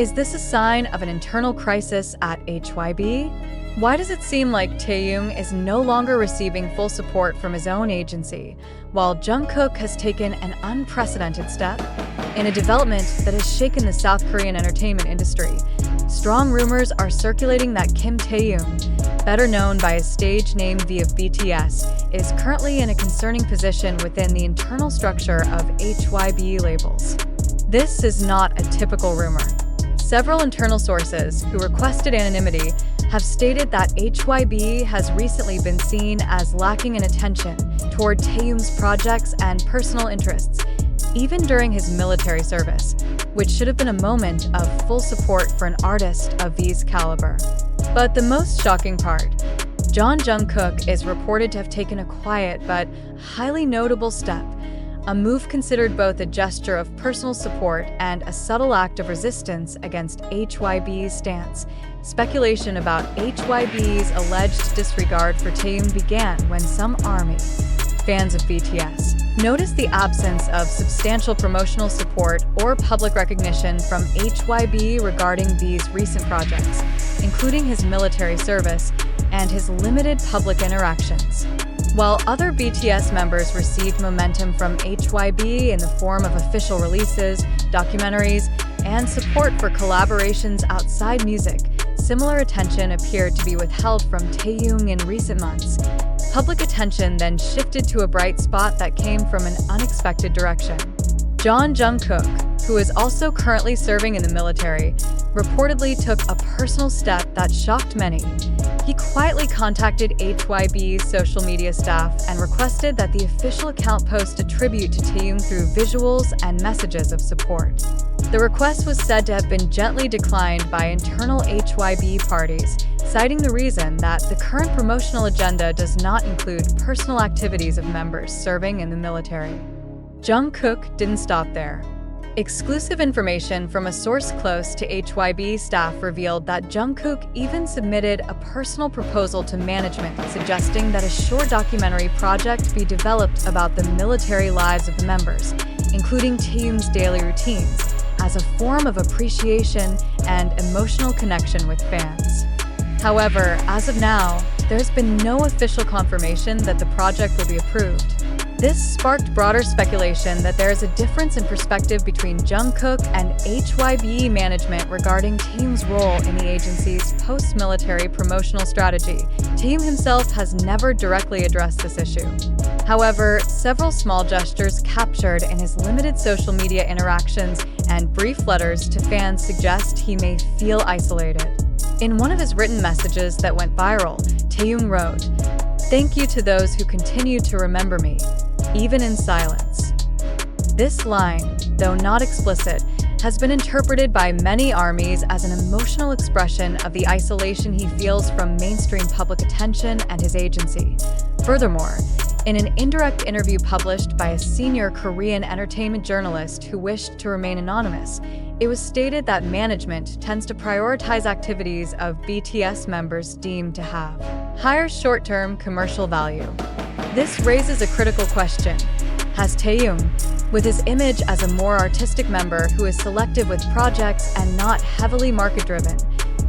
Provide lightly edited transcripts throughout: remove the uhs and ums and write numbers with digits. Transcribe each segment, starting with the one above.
Is this a sign of an internal crisis at HYBE? Why does it seem like Taehyung is no longer receiving full support from his own agency, while Jungkook has taken an unprecedented step? In a development that has shaken the South Korean entertainment industry, strong rumors are circulating that Kim Taehyung, better known by his stage name V of BTS, is currently in a concerning position within the internal structure of HYBE labels. This is not a typical rumor. Several internal sources, who requested anonymity, have stated that HYBE has recently been seen as lacking in attention toward Taehyung's projects and personal interests, even during his military service, which should have been a moment of full support for an artist of V's caliber. But the most shocking part, Jungkook is reported to have taken a quiet but highly notable step, a move considered both a gesture of personal support and a subtle act of resistance against HYBE's stance. Speculation about HYBE's alleged disregard for Taehyung began when some ARMY fans of BTS noticed the absence of substantial promotional support or public recognition from HYBE regarding V's recent projects, including his military service and his limited public interactions. While other BTS members received momentum from HYBE in the form of official releases, documentaries, and support for collaborations outside music, similar attention appeared to be withheld from Taehyung in recent months. Public attention then shifted to a bright spot that came from an unexpected direction. Jungkook, who is also currently serving in the military, reportedly took a personal step that shocked many. He quietly contacted HYBE's social media staff and requested that the official account post a tribute to Taehyung through visuals and messages of support. The request was said to have been gently declined by internal HYBE parties, citing the reason that the current promotional agenda does not include personal activities of members serving in the military. Jungkook didn't stop there. Exclusive information from a source close to HYBE staff revealed that Jungkook even submitted a personal proposal to management suggesting that a short documentary project be developed about the military lives of the members, including Taehyung's daily routines, as a form of appreciation and emotional connection with fans. However, as of now, there's been no official confirmation that the project will be approved. This sparked broader speculation that there is a difference in perspective between Jungkook and HYBE management regarding Taehyung's role in the agency's post-military promotional strategy. Taehyung himself has never directly addressed this issue. However, several small gestures captured in his limited social media interactions and brief letters to fans suggest he may feel isolated. In one of his written messages that went viral, Taehyung wrote, "Thank you to those who continue to remember me, even in silence." This line, though not explicit, has been interpreted by many ARMYs as an emotional expression of the isolation he feels from mainstream public attention and his agency. Furthermore, in an indirect interview published by a senior Korean entertainment journalist who wished to remain anonymous, it was stated that management tends to prioritize activities of BTS members deemed to have higher short-term commercial value. This raises a critical question. Has Taehyung, with his image as a more artistic member who is selective with projects and not heavily market-driven,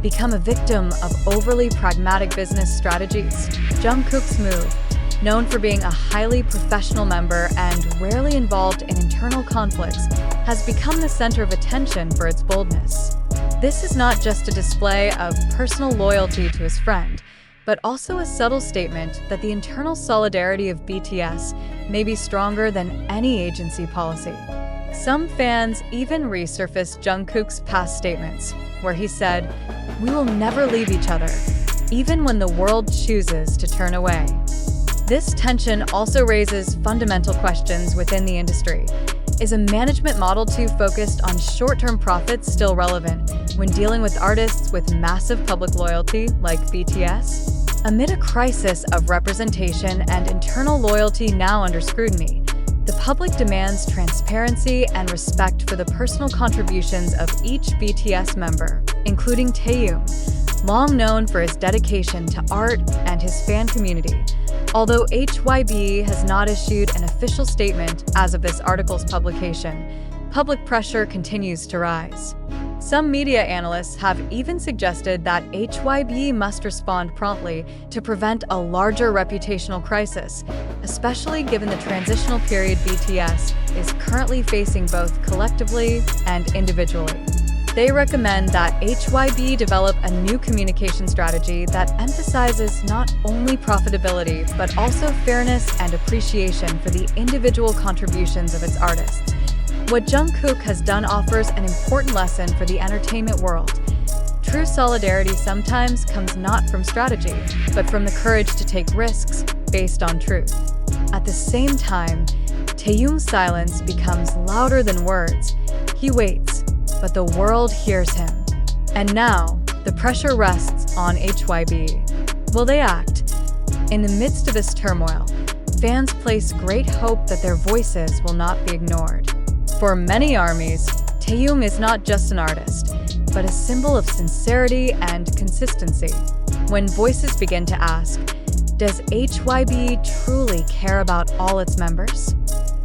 become a victim of overly pragmatic business strategies? Jungkook's move, known for being a highly professional member and rarely involved in internal conflicts, has become the center of attention for its boldness. This is not just a display of personal loyalty to his friend, but also a subtle statement that the internal solidarity of BTS may be stronger than any agency policy. Some fans even resurfaced Jungkook's past statements, where he said, "We will never leave each other, even when the world chooses to turn away." This tension also raises fundamental questions within the industry. Is a management model too focused on short-term profits still relevant when dealing with artists with massive public loyalty like BTS? Amid a crisis of representation and internal loyalty now under scrutiny, the public demands transparency and respect for the personal contributions of each BTS member, including Taehyung, long known for his dedication to art and his fan community. Although HYBE has not issued an official statement as of this article's publication, public pressure continues to rise. Some media analysts have even suggested that HYBE must respond promptly to prevent a larger reputational crisis, especially given the transitional period BTS is currently facing both collectively and individually. They recommend that HYBE develop a new communication strategy that emphasizes not only profitability, but also fairness and appreciation for the individual contributions of its artists. What Jungkook has done offers an important lesson for the entertainment world. True solidarity sometimes comes not from strategy, but from the courage to take risks based on truth. At the same time, Taehyung's silence becomes louder than words. He waits, but the world hears him. And now, the pressure rests on HYBE. Will they act? In the midst of this turmoil, fans place great hope that their voices will not be ignored. For many armies, Taehyung is not just an artist, but a symbol of sincerity and consistency. When voices begin to ask, does HYBE truly care about all its members?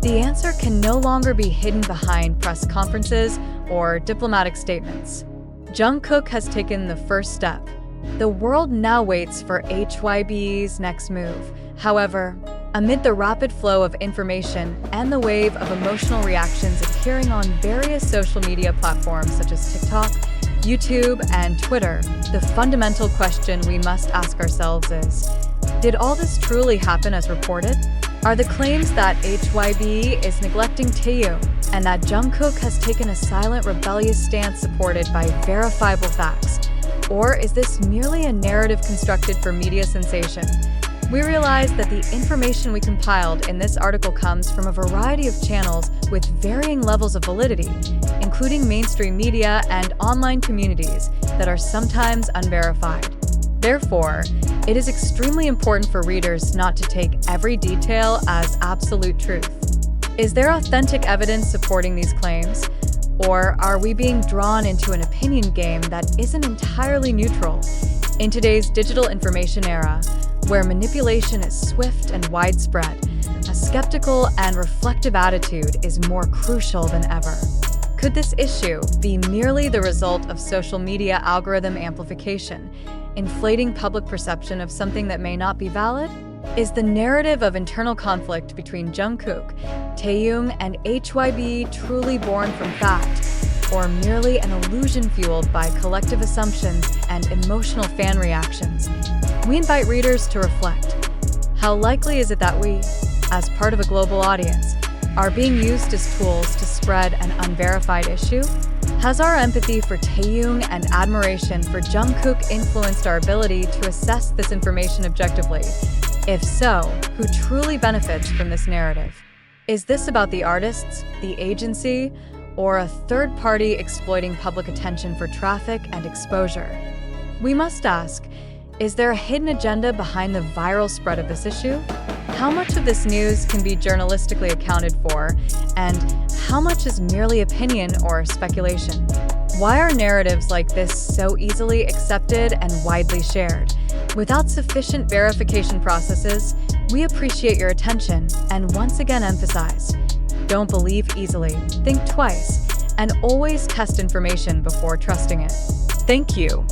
The answer can no longer be hidden behind press conferences or diplomatic statements. Jungkook has taken the first step. The world now waits for HYBE's next move. However, amid the rapid flow of information and the wave of emotional reactions appearing on various social media platforms such as TikTok, YouTube, and Twitter, the fundamental question we must ask ourselves is, did all this truly happen as reported? Are the claims that HYBE is neglecting Taehyung and that Jungkook has taken a silent, rebellious stance supported by verifiable facts? Or is this merely a narrative constructed for media sensation? We realize that the information we compiled in this article comes from a variety of channels with varying levels of validity, including mainstream media and online communities that are sometimes unverified. Therefore, it is extremely important for readers not to take every detail as absolute truth. Is there authentic evidence supporting these claims? Or are we being drawn into an opinion game that isn't entirely neutral? In today's digital information era, where manipulation is swift and widespread, a skeptical and reflective attitude is more crucial than ever. Could this issue be merely the result of social media algorithm amplification, inflating public perception of something that may not be valid? Is the narrative of internal conflict between Jungkook, Taehyung, and HYBE truly born from fact, or merely an illusion fueled by collective assumptions and emotional fan reactions? We invite readers to reflect. How likely is it that we, as part of a global audience, are being used as tools to spread an unverified issue? Has our empathy for Taehyung and admiration for Jungkook influenced our ability to assess this information objectively? If so, who truly benefits from this narrative? Is this about the artists, the agency, or a third party exploiting public attention for traffic and exposure? We must ask, is there a hidden agenda behind the viral spread of this issue? How much of this news can be journalistically accounted for, and how much is merely opinion or speculation? Why are narratives like this so easily accepted and widely shared? Without sufficient verification processes, we appreciate your attention and once again emphasize, don't believe easily, think twice, and always test information before trusting it. Thank you.